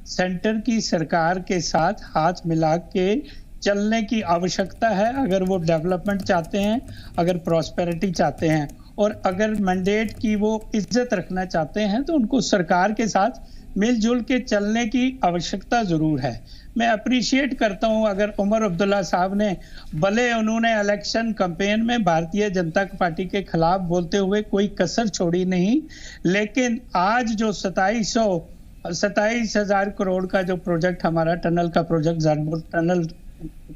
Centre की सरकार के साथ हाथ मिला के चलने की आवश्यकता है, अगर वो डेवलपमेंट चाहते हैं, अगर प्रॉस्पेरिटी चाहते हैं, और अगर मैंडेट की वो इज्जत रखना चाहते हैं तो उनको सरकार के साथ मिलजुल के चलने की आवश्यकता जरूर है। मैं अप्रिशिएट करता हूं अगर उमर अब्दुल्ला साहब ने, भले उन्होंने इलेक्शन कैंपेन में भारतीय जनता पार्टी के खिलाफ बोलते हुए कोई कसर छोड़ी नहीं, लेकिन आज जो 27,000 करोड़ का जो प्रोजेक्ट, हमारा टनल का प्रोजेक्ट, जानपुर टनल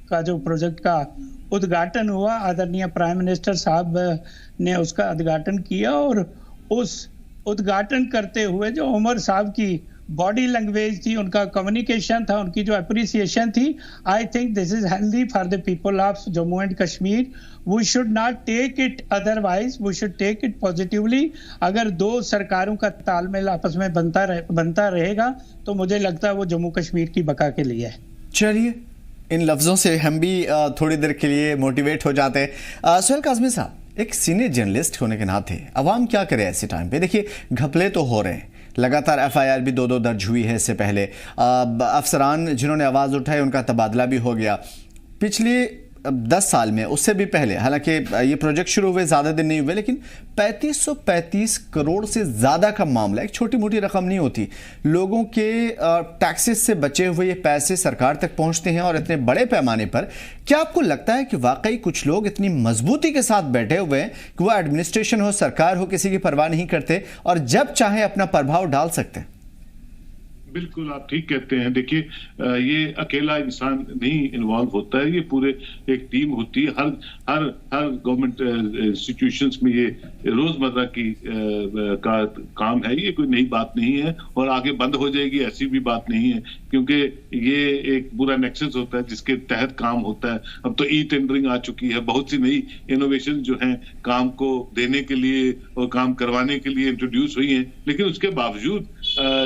का जो प्रोजेक्ट का उद्घाटन हुआ, आदरणीय प्राइम मिनिस्टर साहब ने उसका उद्घाटन किया, और उस उद्घाटन करते हुए जो उमर साहब की बॉडी लैंग्वेज थी, उनका कम्युनिकेशन था, उनकी जो अप्रिसिएशन थी, I think this is healthy for the people of Jammu and Kashmir. We should not take it otherwise, we should take it positively. अगर दो सरकारों का तालमेल आपस में बनता रहेगा तो मुझे लगता है वो जम्मू कश्मीर की बका के लिए है। चलिए, इन लफ्ज़ों से हम भी थोड़ी देर के लिए मोटिवेट हो जाते हैं। सुहेल काज़मी साहब, एक सीनियर जर्नलिस्ट होने के नाते अवाम क्या करे ऐसे टाइम पे? देखिए, घपले तो हो रहे हैं, लगातार एफआईआर भी दो दर्ज हुई है। इससे पहले अफसरान जिन्होंने आवाज़ उठाई उनका तबादला भी हो गया पिछले 10 साल में, उससे भी पहले। हालांकि ये प्रोजेक्ट शुरू हुए ज़्यादा दिन नहीं हुए, लेकिन 3535 करोड़ से ज़्यादा का मामला एक छोटी मोटी रकम नहीं होती। लोगों के टैक्सेस से बचे हुए ये पैसे सरकार तक पहुंचते हैं, और इतने बड़े पैमाने पर। क्या आपको लगता है कि वाकई कुछ लोग इतनी मजबूती के साथ बैठे हुए हैं कि वो एडमिनिस्ट्रेशन हो, सरकार हो, किसी की परवाह नहीं करते और जब चाहे अपना प्रभाव डाल सकते हैं? बिल्कुल, आप ठीक कहते हैं। देखिए, ये अकेला इंसान नहीं इन्वॉल्व होता है, ये पूरे एक टीम होती है। हर गवर्नमेंट इंस्टीट्यूशंस में ये रोजमर्रा की काम है, ये कोई नई बात नहीं है और आगे बंद हो जाएगी ऐसी भी बात नहीं है, क्योंकि ये एक पूरा नेक्सस होता है जिसके तहत काम होता है। अब तो ई टेंडरिंग आ चुकी है, बहुत सी नई इनोवेशन जो हैं काम को देने के लिए और काम करवाने के लिए इंट्रोड्यूस हुई हैं, लेकिन उसके बावजूद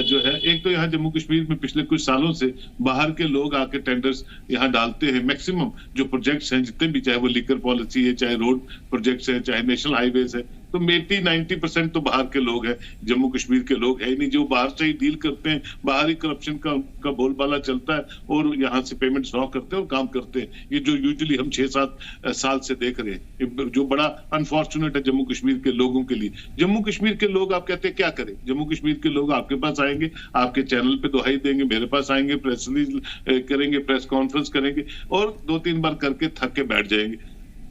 जो है, एक तो यहाँ जम्मू कश्मीर में पिछले कुछ सालों से बाहर के लोग आके टेंडर्स यहाँ डालते हैं। मैक्सिमम जो प्रोजेक्ट्स हैं जितने भी, चाहे वो लीकर पॉलिसी है, चाहे रोड प्रोजेक्ट्स है, चाहे नेशनल हाईवेज है, तो 80-90% तो बाहर के लोग हैं, जम्मू कश्मीर के लोग है नहीं। जो बाहर से ही डील करते हैं, बाहर ही करप्शन का बोलबाला चलता है और यहाँ से पेमेंट ड्रॉ करते हैं और काम करते हैं। ये जो यूजुअली हम 6-7 साल से देख रहे हैं, जो बड़ा अनफॉर्चुनेट है जम्मू कश्मीर के लोगों के लिए। जम्मू कश्मीर के लोग, आप कहते हैं क्या करें? जम्मू कश्मीर के लोग आपके पास आएंगे, आपके चैनल पे दुहाई देंगे, मेरे पास आएंगे, प्रेस रिलीज करेंगे, प्रेस कॉन्फ्रेंस करेंगे और 2-3 बार करके थक के बैठ जाएंगे।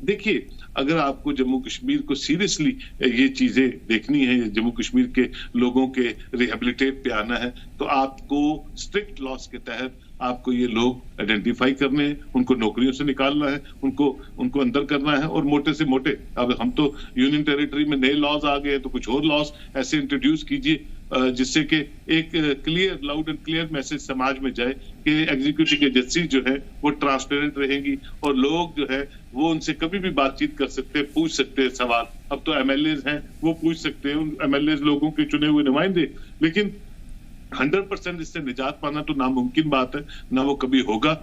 देखिए, अगर आपको जम्मू कश्मीर को सीरियसली ये चीजें देखनी है, जम्मू कश्मीर के लोगों के रिहेबिलिटेट पे आना है, तो आपको स्ट्रिक्ट लॉस के तहत आपको ये लोग आइडेंटिफाई करने हैं, उनको नौकरियों से निकालना है, उनको अंदर करना है। और मोटे से मोटे, अब हम तो यूनियन टेरिटरी में नए लॉज आ गए, तो कुछ और लॉज ऐसे इंट्रोड्यूस कीजिए जिससे कि एक clear, loud and clear message समाज में जाए कि एग्जीक्यूटिव एजेंसी जो है वो ट्रांसपेरेंट रहेंगी और लोग जो है वो उनसे कभी भी बातचीत कर सकते हैं, पूछ सकते हैं सवाल। अब तो एमएलएज हैं, वो पूछ सकते हैं, उन एमएलएज लोगों के चुने हुए नुमाइंदे। लेकिन 100% इससे निजात पाना तो नामुमकिन बात है, ना वो कभी होगा।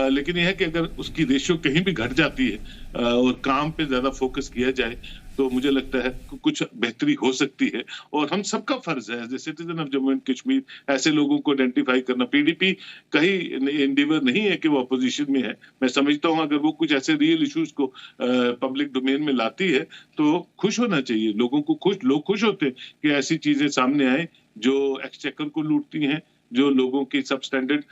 लेकिन यह है कि अगर उसकी रेशियो कहीं भी घट जाती है और काम पे ज्यादा फोकस किया जाए, तो मुझे लगता है कुछ बेहतरी हो सकती है। और हम सबका फर्ज है as a citizen of Jammu and Kashmir ऐसे लोगों को आइडेंटिफाई करना। पीडीपी का ही एंडीवर नहीं है कि वो अपोजिशन में है। मैं समझता हूं अगर वो कुछ ऐसे रियल इश्यूज को पब्लिक डोमेन में लाती है तो खुश होना चाहिए। लोग खुश होते हैं कि ऐसी चीजें सामने आए जो एक्सचेकर को लूटती हैं, जो लोगों के सबस्टैंडर्ड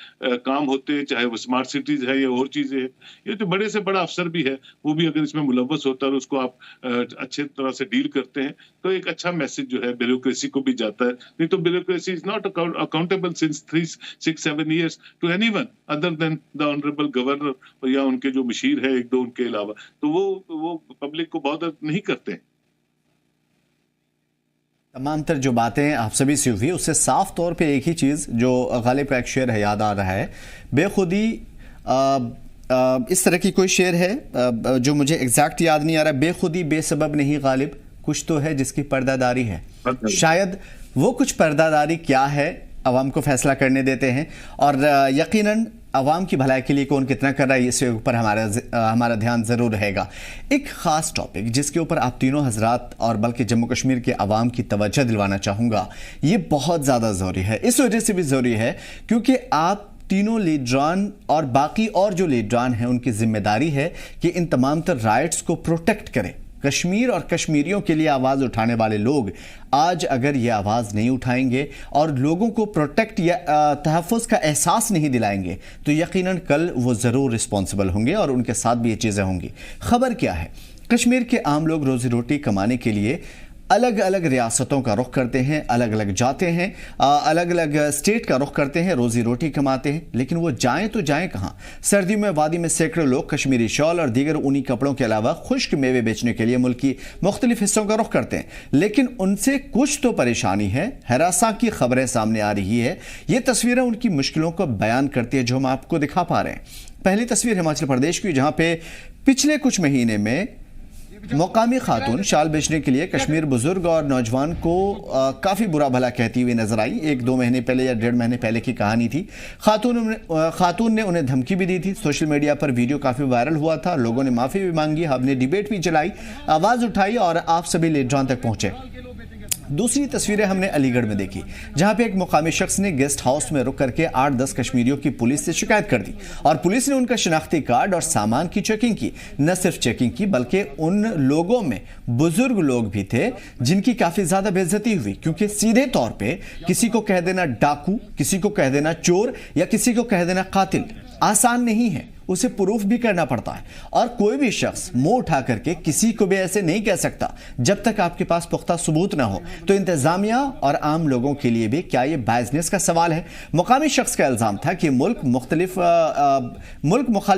काम होते हैं, चाहे वो स्मार्ट सिटीज है या और चीजें हैं। ये तो बड़े से बड़ा अफसर भी है, वो भी अगर इसमें मुलव्वस होता है और उसको आप अच्छे तरह से डील करते हैं तो एक अच्छा मैसेज जो है ब्यूरोक्रेसी को भी जाता है। नहीं तो bureaucracy is not accountable since 3-6-7 years to anyone other than the honourable governor या उनके जो मशीर है 1-2 उनके अलावा, तो वो पब्लिक को बहुत नहीं करते हैं। तमाम तर जो बातें आप सभी से हुई, उससे साफ तौर पे एक ही चीज़ जो गालिब का एक शेर है याद आ रहा है, बेखुदी इस तरह की कोई शेर है जो मुझे एग्जैक्ट याद नहीं आ रहा। बेखुदी बेसबब नहीं गालिब, कुछ तो है जिसकी पर्दादारी है। शायद वो कुछ पर्दादारी क्या है, अवाम को फैसला करने देते हैं। और यकीनन आवाम की भलाई के लिए कौन कितना कर रहा है, इसके ऊपर हमारा ध्यान ज़रूर रहेगा। एक ख़ास टॉपिक जिसके ऊपर आप तीनों हजरात और बल्कि जम्मू कश्मीर के आवाम की तवज्जो दिलवाना चाहूँगा, ये बहुत ज़्यादा ज़रूरी है। इस वजह से भी ज़रूरी है क्योंकि आप तीनों लीडरान और बाकी और जो लीडरान हैं उनकी जिम्मेदारी है कि इन तमाम तर राइट्स को प्रोटेक्ट करें। कश्मीर और कश्मीरियों के लिए आवाज़ उठाने वाले लोग आज अगर ये आवाज़ नहीं उठाएंगे और लोगों को प्रोटेक्ट या तहफ़्फ़ुज़ का एहसास नहीं दिलाएंगे तो यकीनन कल वो ज़रूर रिस्पॉन्सिबल होंगे और उनके साथ भी ये चीज़ें होंगी। खबर क्या है, कश्मीर के आम लोग रोज़ी रोटी कमाने के लिए अलग अलग रियासतों का रुख करते हैं, अलग अलग जाते हैं, अलग अलग स्टेट का रुख करते हैं, रोजी रोटी कमाते हैं, लेकिन वो जाएं तो जाएं कहाँ। सर्दियों में वादी में सैकड़ों लोग कश्मीरी शॉल और दीगर ऊनी कपड़ों के अलावा खुश्क मेवे बेचने के लिए मुल्क की मुख्तलिफ हिस्सों का रुख करते हैं, लेकिन उनसे कुछ तो परेशानी है। हरासा की खबरें सामने आ रही है। ये तस्वीरें उनकी मुश्किलों को बयान करती है जो हम आपको दिखा पा रहे हैं। पहली तस्वीर हिमाचल प्रदेश की, जहाँ पे पिछले कुछ महीने में मकामी खातून शाल बेचने के लिए कश्मीर बुजुर्ग और नौजवान को काफ़ी बुरा भला कहती हुई नजर आई। 1-2 महीने पहले या 1.5 महीने पहले की कहानी थी। खातून ने उन्हें धमकी भी दी थी। सोशल मीडिया पर वीडियो काफ़ी वायरल हुआ था। लोगों ने माफ़ी भी मांगी, हमने डिबेट भी चलाई, आवाज़ उठाई और आप सभी लीडरान तक पहुंचे। दूसरी तस्वीरें हमने अलीगढ़ में देखी, जहां पे एक मुकामी शख्स ने गेस्ट हाउस में रुक करके 8-10 कश्मीरियों की पुलिस से शिकायत कर दी और पुलिस ने उनका शनाख्ती कार्ड और सामान की चेकिंग की। न सिर्फ चेकिंग की बल्कि उन लोगों में बुजुर्ग लोग भी थे जिनकी काफी ज्यादा बेइज्जती हुई, क्योंकि सीधे तौर पे किसी को कह देना डाकू, किसी को कह देना चोर या किसी को कह देना कातिल आसान नहीं है, उसे प्रूफ भी करना पड़ता है। और कोई भी शख्स मुंह उठा करके किसी को भी ऐसे नहीं कह सकता जब तक आपके पास पुख्ता सबूत ना हो। तो इंतजामिया और आम लोगों के लिए भी क्या ये बाइजनेस का सवाल है? मुकामी शख्स का इल्जाम था कि मुल्क मुखालिफ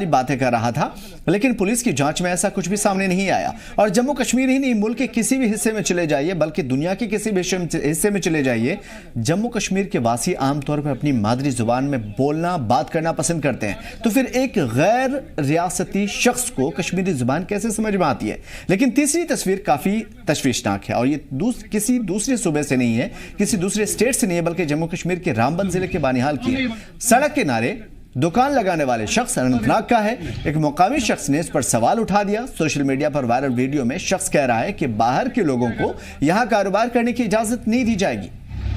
बातें कर रहा था, लेकिन पुलिस की जांच में ऐसा कुछ भी सामने नहीं आया। और जम्मू कश्मीर ही नहीं, मुल्क के किसी भी हिस्से में चले जाइए, बल्कि दुनिया के किसी भी हिस्से में चले जाइए, जम्मू कश्मीर के वासी आमतौर पर अपनी मादरी जुबान में बोलना, बात करना पसंद करते हैं। तो फिर एक गैर रियासती शख्स को कश्मीरी जुबान कैसे समझ में आती है? लेकिन तीसरी तस्वीर काफी तशवीशनाक है और ये किसी दूसरे सूबे से नहीं है, किसी दूसरे स्टेट से नहीं है, बल्कि जम्मू कश्मीर के रामबन जिले के बानिहाल की है। सड़क किनारे दुकान लगाने वाले शख्स अनंतनाग का है। एक मुकामी शख्स ने इस पर सवाल उठा दिया। सोशल मीडिया पर वायरल वीडियो में शख्स कह रहा है कि बाहर के लोगों को यहां कारोबार करने की इजाजत नहीं दी जाएगी।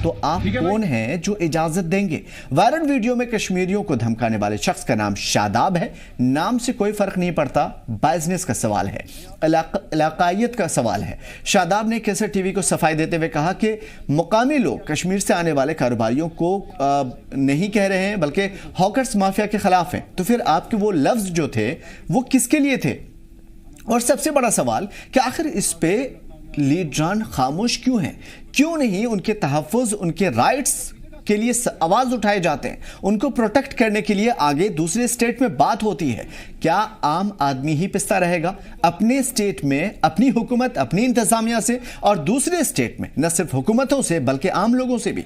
तो आप कौन हैं जो इजाजत देंगे? वायरल वीडियो में कश्मीरियों को धमकाने वाले शख्स का नाम शादाब है। नाम से कोई फर्क नहीं पड़ता, बाइजनेस का सवाल है, इलाकायत का सवाल है। शादाब ने कैसे टीवी को सफाई देते हुए कहा कि मुकामी लोग कश्मीर से आने वाले कारोबारियों को नहीं कह रहे हैं, बल्कि हॉकर्स माफिया के खिलाफ हैं। तो फिर आपके वो लफ्ज जो थे वो किसके लिए थे? और सबसे बड़ा सवाल कि आखिर इस पे लीडरान खामोश क्यों हैं? क्यों नहीं उनके तहफ़्फ़ुज़, उनके राइट्स के लिए आवाज उठाए जाते हैं? उनको प्रोटेक्ट करने के लिए आगे दूसरे स्टेट में बात होती है। क्या आम आदमी ही पिसता रहेगा अपने स्टेट में अपनी हुकूमत, अपनी इंतजामिया से, और दूसरे स्टेट में न सिर्फ हुकूमतों से बल्कि आम लोगों से भी?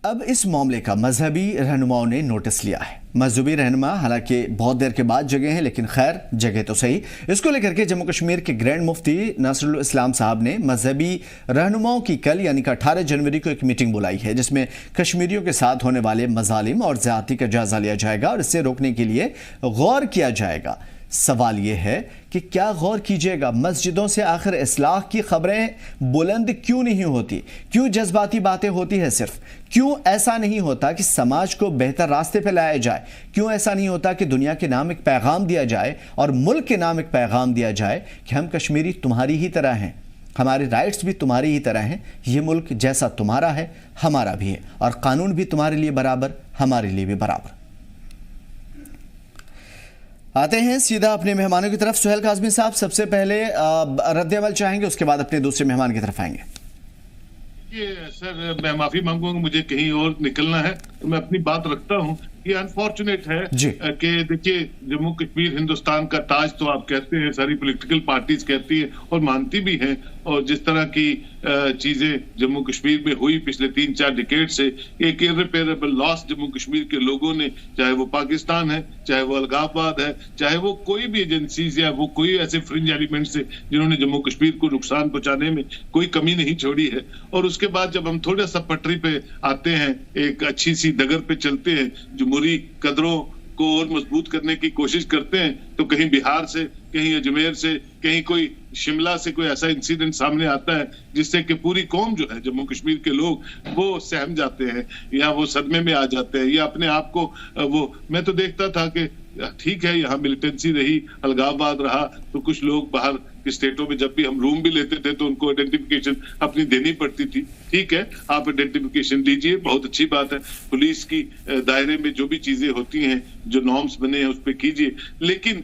अब इस मामले का मजहबी रहनुमाओं ने नोटिस लिया है। मजहबी रहनुमा हालांकि बहुत देर के बाद जगह हैं, लेकिन खैर जगह तो सही। इसको लेकर के जम्मू कश्मीर के ग्रैंड मुफ्ती नासरुल इस्लाम साहब ने मजहबी रहनुमाओं की कल यानी कि 18 जनवरी को एक मीटिंग बुलाई है, जिसमें कश्मीरियों के साथ होने वाले मजालिम और ज्यादती का जायजा लिया जाएगा और इसे रोकने के लिए गौर किया जाएगा। सवाल यह है कि क्या गौर कीजिएगा, मस्जिदों से आखिर इस्लाह की खबरें बुलंद क्यों नहीं होती? क्यों जज्बाती बातें होती है सिर्फ? क्यों ऐसा नहीं होता कि समाज को बेहतर रास्ते पे लाया जाए? क्यों ऐसा नहीं होता कि दुनिया के नाम एक पैगाम दिया जाए और मुल्क के नाम एक पैगाम दिया जाए कि हम कश्मीरी तुम्हारी ही तरह हैं, हमारे राइट्स भी तुम्हारी ही तरह हैं, ये मुल्क जैसा तुम्हारा है हमारा भी है, और कानून भी तुम्हारे लिए बराबर, हमारे लिए भी बराबर। आते हैं सीधा अपने मेहमानों की तरफ। सुहेल काज़मी साहब, सबसे पहले रद्द-ए-अमल चाहेंगे, उसके बाद अपने दूसरे मेहमान की तरफ आएंगे। सर, मैं माफी मांगूंगा, मुझे कहीं और निकलना है, तो मैं अपनी बात रखता हूँ। ये अनफॉर्चुनेट है कि देखिए, जम्मू कश्मीर हिंदुस्तान का ताज तो आप कहते हैं, सारी पॉलिटिकल पार्टीज कहती है और मानती भी हैं, और जिस तरह की चीजें जम्मू कश्मीर में हुई पिछले 3-4 डिकेड से, एक इररिपेयरेबल लॉस जम्मू कश्मीर के लोगों ने, चाहे वो पाकिस्तान है, चाहे वो अलगाववाद है, चाहे वो कोई भी एजेंसीज या वो कोई ऐसे फ्रिंज एलिमेंट्स है जिन्होंने जम्मू कश्मीर को नुकसान पहुंचाने में कोई कमी नहीं छोड़ी है। और उसके बाद जब हम थोड़ा सा पटरी पे आते हैं, एक अच्छी सी डगर पे चलते हैं, जमहूरी कदरों को और मजबूत करने की कोशिश करते हैं, तो कहीं बिहार से, कहीं अजमेर से, कहीं कोई शिमला से कोई ऐसा इंसिडेंट सामने आता है जिससे कि पूरी कौम जो है, जम्मू कश्मीर के लोग, वो सहम जाते हैं या वो सदमे में आ जाते हैं या अपने आप को वो, मैं तो देखता था कि ठीक है यहाँ मिलिटेंसी रही, अलगाववाद रहा, तो कुछ लोग बाहर के स्टेटों में जब भी हम रूम भी लेते थे तो उनको आइडेंटिफिकेशन अपनी देनी पड़ती थी। ठीक है, आप आइडेंटिफिकेशन दीजिए, बहुत अच्छी बात है, पुलिस की दायरे में जो भी चीजें होती हैं, जो नॉर्म्स बने हैं उस पर कीजिए, लेकिन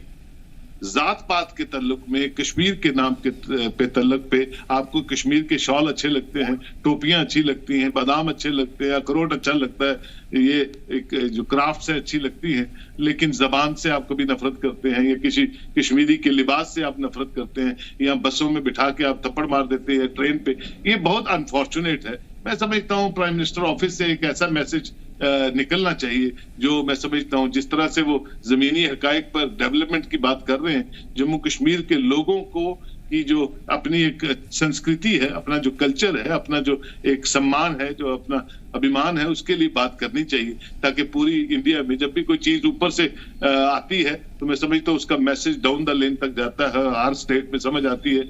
जात पात के तल्लुक में, कश्मीर के नाम के पे तल्लुक पे आपको कश्मीर के शॉल अच्छे लगते हैं, टोपियां अच्छी लगती हैं, बादाम अच्छे लगते हैं, अखरोट अच्छा लगता है, ये एक जो क्राफ्ट से अच्छी लगती हैं, लेकिन जबान से आप कभी नफरत करते हैं या किसी कश्मीरी के लिबास से आप नफरत करते हैं या बसों में बिठा के आप थप्पड़ मार देते हैं ट्रेन पे, ये बहुत अनफॉर्चुनेट है। मैं समझता हूँ प्राइम मिनिस्टर ऑफिस से एक ऐसा मैसेज निकलना चाहिए, जो मैं समझता हूं जिस तरह से वो जमीनी हकायक पर डेवलपमेंट की बात कर रहे हैं, जम्मू कश्मीर के लोगों को की जो अपनी एक संस्कृति है, अपना जो कल्चर है, अपना जो एक सम्मान है, जो अपना अभिमान है, उसके लिए बात करनी चाहिए, ताकि पूरी इंडिया में जब भी कोई चीज ऊपर से आती है तो मैं समझता हूँ उसका मैसेज डाउन द लेन तक जाता है, हर स्टेट में समझ आती है।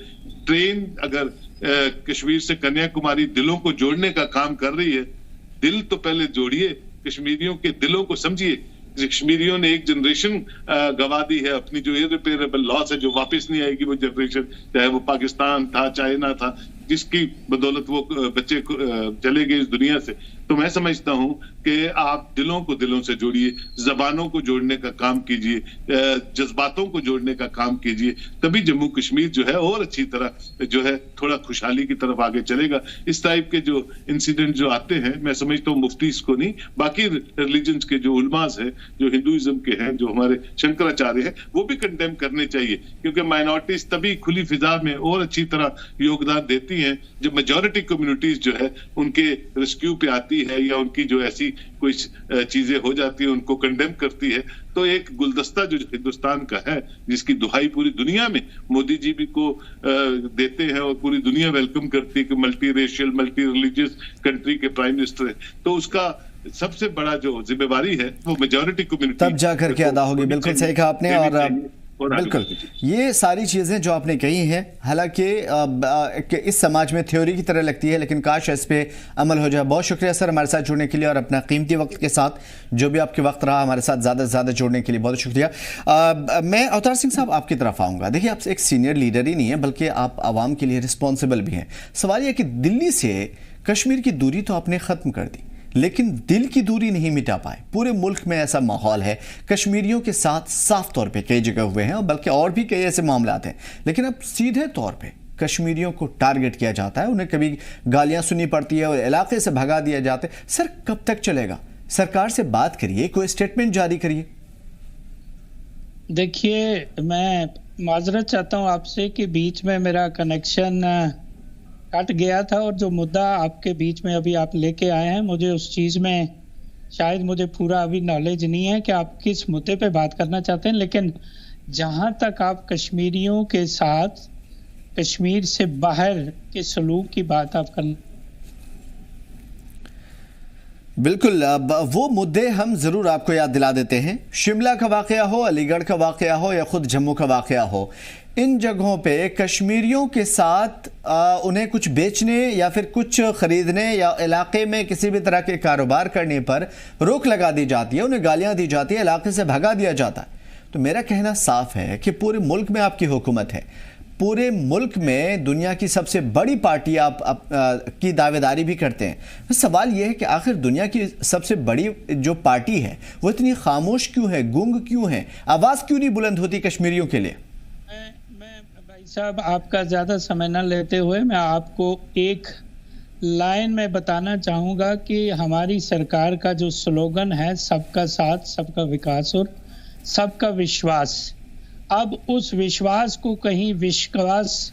ट्रेन अगर कश्मीर से कन्याकुमारी दिलों को जोड़ने का काम कर रही है, दिल तो पहले जोड़िए, कश्मीरियों के दिलों को समझिए। कश्मीरियों ने एक जनरेशन गवा दी है, अपनी जो इररिपेयरेबल लॉस है, जो वापस नहीं आएगी वो जनरेशन, चाहे वो पाकिस्तान था, चाइना था, जिसकी बदौलत वो बच्चे चले गए इस दुनिया से। तो मैं समझता हूं कि आप दिलों को दिलों से जोड़िए, जबानों को जोड़ने का काम कीजिए, जज्बातों को जोड़ने का काम कीजिए, तभी जम्मू कश्मीर जो है और अच्छी तरह जो है थोड़ा खुशहाली की तरफ आगे चलेगा। इस टाइप के जो इंसिडेंट जो आते हैं, मैं समझता हूँ मुफ्तीस को नहीं, बाकी रिलीजन्स के जो उलमास हैं, जो हिंदुइज्म के हैं, जो हमारे शंकराचार्य हैं, वो भी कंडेम करने चाहिए, क्योंकि माइनॉरिटीज तभी खुली फिजा में और अच्छी तरह योगदान देती हैं जब मेजॉरिटी कम्युनिटीज जो है उनके रेस्क्यू पे आती है या उनकी जो ऐसी कोई चीजें हो जाती है उनको कंडेम करती है। तो एक गुलदस्ता जो हिंदुस्तान का है, जिसकी दुहाई पूरी दुनिया में मोदी जी भी को देते हैं और पूरी दुनिया वेलकम करती है कि multi racial, multi religious country के प्राइम मिनिस्टर है, तो उसका सबसे बड़ा जो जिम्मेवारी है वो मेजॉरिटी कम्युनिटी तब जाकर के अदा होगी। बिल्कुल सही कहा आपने, और बिल्कुल ये सारी चीज़ें जो आपने कही हैं, हालांकि इस समाज में थ्योरी की तरह लगती है, लेकिन काश इस पे अमल हो जाए। बहुत शुक्रिया सर हमारे साथ जुड़ने के लिए और अपना कीमती वक्त के साथ, जो भी आपके वक्त रहा हमारे साथ ज़्यादा से ज़्यादा जुड़ने के लिए बहुत शुक्रिया। मैं अवतार सिंह साहब आपकी तरफ आऊँगा। देखिए, आप एक सीनियर लीडर ही नहीं है, बल्कि आप आवाम के लिए रिस्पॉन्सिबल भी हैं। सवाल यह कि दिल्ली से कश्मीर की दूरी तो आपने ख़त्म कर दी, लेकिन दिल की दूरी नहीं मिटा पाए। पूरे मुल्क में ऐसा माहौल है, कश्मीरियों के साथ साफ तौर पे कई जगह हुए हैं, और बल्कि और भी कई ऐसे मामला हैं, लेकिन अब सीधे तौर पे कश्मीरियों को टारगेट किया जाता है, उन्हें कभी गालियां सुननी पड़ती है और इलाके से भगा दिया जाता है। सर, कब तक चलेगा? सरकार से बात करिए, कोई स्टेटमेंट जारी करिए। देखिए, मैं माजरत चाहता हूँ आपसे कि बीच में मेरा कनेक्शन कट गया था, और जो मुद्दा आपके बीच में अभी आप लेके आए हैं, मुझे उस चीज़ में शायद मुझे पूरा अभी नॉलेज नहीं है कि आप किस मुद्दे पे बात करना चाहते हैं, लेकिन जहां तक आप कश्मीरियों के साथ कश्मीर से बाहर के सलूक की बात आप करना, बिल्कुल, वो मुद्दे हम ज़रूर आपको याद दिला देते हैं। शिमला का वाक़या हो, अलीगढ़ का वाक़या हो या ख़ुद जम्मू का वाक़या हो, इन जगहों पे कश्मीरियों के साथ उन्हें कुछ बेचने या फिर कुछ ख़रीदने या इलाके में किसी भी तरह के कारोबार करने पर रोक लगा दी जाती है, उन्हें गालियां दी जाती है, इलाके से भगा दिया जाता है। तो मेरा कहना साफ है कि पूरे मुल्क में आपकी हुकूमत है, पूरे मुल्क में दुनिया की सबसे बड़ी पार्टी आप की दावेदारी भी करते हैं। सवाल यह है कि आखिर दुनिया की सबसे बड़ी जो पार्टी है वो इतनी खामोश क्यों है, गुंग क्यों है, आवाज़ क्यों नहीं बुलंद होती कश्मीरियों के लिए? मैं भाई साहब आपका ज़्यादा समय न लेते हुए मैं आपको एक लाइन में बताना चाहूँगा कि हमारी सरकार का जो स्लोगन है, सबका साथ, सबका विकास और सबका विश्वास, अब उस विश्वास को कहीं विश्वास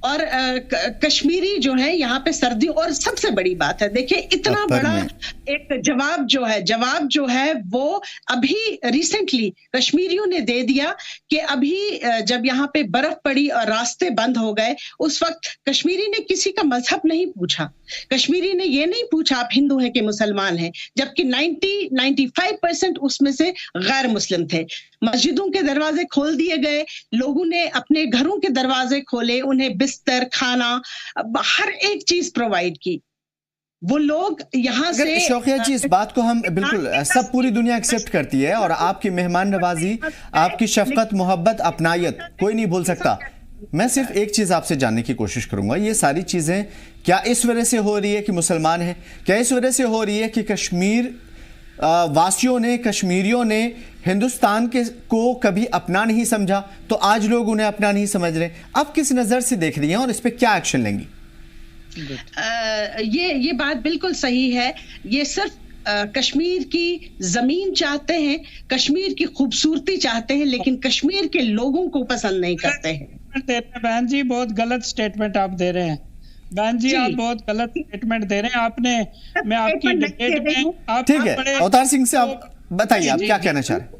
और कश्मीरी जो है यहाँ पे सर्दी। और सबसे बड़ी बात है, देखिए इतना बड़ा एक जवाब जो है वो अभी रिसेंटली कश्मीरियों ने दे दिया कि अभी जब यहाँ पे बर्फ पड़ी और रास्ते बंद हो गए, उस वक्त कश्मीरी ने किसी का मजहब नहीं पूछा। कश्मीरी ने ये नहीं पूछा आप हिंदू हैं कि मुसलमान हैं, जबकि 95% उसमें से गैर मुस्लिम थे। मस्जिदों के दरवाजे खोल दिए गए, लोगों ने अपने घरों के दरवाजे खोले, उन्हें बिस्तर, खाना, हर एक चीज प्रोवाइड की। वो लोग यहाँ से शौकिया जी, इस बात को हम बिल्कुल सब पूरी दुनिया एक्सेप्ट करती है, और आपकी मेहमान नवाजी, आपकी शफकत, मोहब्बत, अपनायत कोई नहीं भूल सकता। मैं सिर्फ एक चीज आपसे जानने की कोशिश करूंगा, ये सारी चीजें क्या इस वजह से हो रही है कि मुसलमान हैं? क्या इस वजह से हो रही है कि कश्मीर वासियों ने, कश्मीरियों ने हिंदुस्तान को कभी अपना नहीं समझा, तो आज लोग उन्हें अपना नहीं समझ रहे? आप किस नजर से देख रही हैं और इस पे क्या एक्शन लेंगी? ये बात बिल्कुल सही है। ये सिर्फ कश्मीर की जमीन चाहते हैं, कश्मीर की खूबसूरती चाहते हैं, लेकिन कश्मीर के लोगों को पसंद नहीं करते हैं। बहन जी बहुत गलत स्टेटमेंट आप दे रहे हैं। बहन जी आप बहुत गलत स्टेटमेंट दे रहे हैं। आपने, मैं आपकी डिबेट में आप, ठीक है, अवतार सिंह से आप बताइए, आप क्या कहना चाह रहे हैं?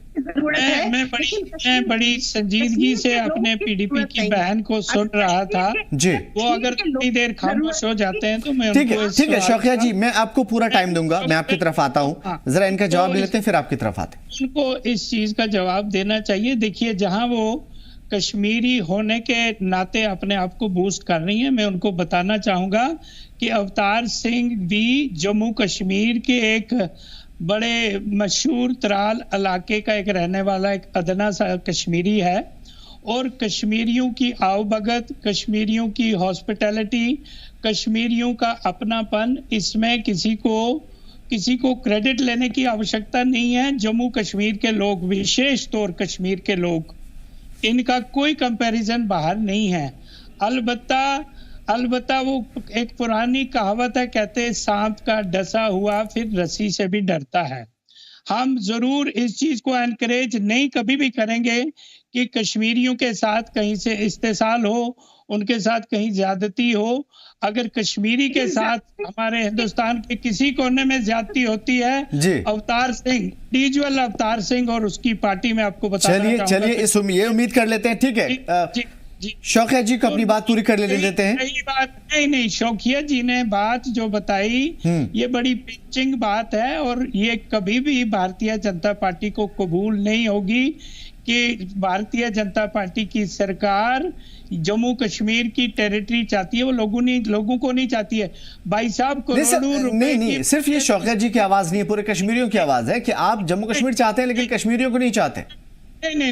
मैं बड़ी संजीदगी से अपने पीडीपी की बहन को सुन रहा था जी। वो अगर थोड़ी देर खामोश हो जाते हैं तो मैं ठीक है शौकिया जी, मैं आपको पूरा टाइम दूंगा, मैं आपकी तरफ आता हूँ, जरा इनका जवाब ले लेते हैं, फिर आपकी तरफ आते हैं। उनको इस चीज का जवाब देना चाहिए। देखिए, जहां वो कश्मीरी होने के नाते अपने आप को बूस्ट कर रही हैं, मैं उनको बताना चाहूंगा कि अवतार सिंह भी जम्मू कश्मीर के एक बड़े मशहूर त्राल इलाके का एक रहने वाला एक अदना सा कश्मीरी है, और कश्मीरियों की आवभगत, कश्मीरियों की हॉस्पिटैलिटी, कश्मीरियों का अपनापन, इसमें किसी को क्रेडिट लेने की आवश्यकता नहीं है। जम्मू कश्मीर के लोग, विशेष तौर कश्मीर के लोग, इनका कोई कंपैरिजन बाहर नहीं है। अलबत्ता वो एक पुरानी कहावत है, कहते हैं सांप का डसा हुआ फिर रस्सी से भी डरता है। हम जरूर इस चीज को एनकरेज नहीं कभी भी करेंगे कि कश्मीरियों के साथ कहीं से इस्तेसाल हो, उनके साथ कहीं ज्यादती हो। अगर कश्मीरी के साथ हमारे हिंदुस्तान के किसी कोने में ज्यादती होती है, अवतार सिंह, इंडिविजुअल अवतार सिंह और उसकी पार्टी में आपको बताना चाहूंगा। चलिए ये उम्मीद कर लेते हैं, ठीक है। शौकिया जी को अपनी बात पूरी कर लेते हैं। नहीं, शौकिया जी ने बात जो बताई ये बड़ी पिंचिंग बात है, और ये कभी भी भारतीय जनता पार्टी को कबूल नहीं होगी कि भारतीय जनता पार्टी की सरकार जम्मू कश्मीर की टेरिटरी चाहती है। वो लोगों को नहीं चाहती है। भाई साहब, करोड़ों रुपए नहीं, सिर्फ ये शौकिया जी की आवाज नहीं है, पूरे कश्मीरियों की आवाज है कि आप जम्मू कश्मीर चाहते हैं लेकिन कश्मीरियों को नहीं चाहते। नहीं,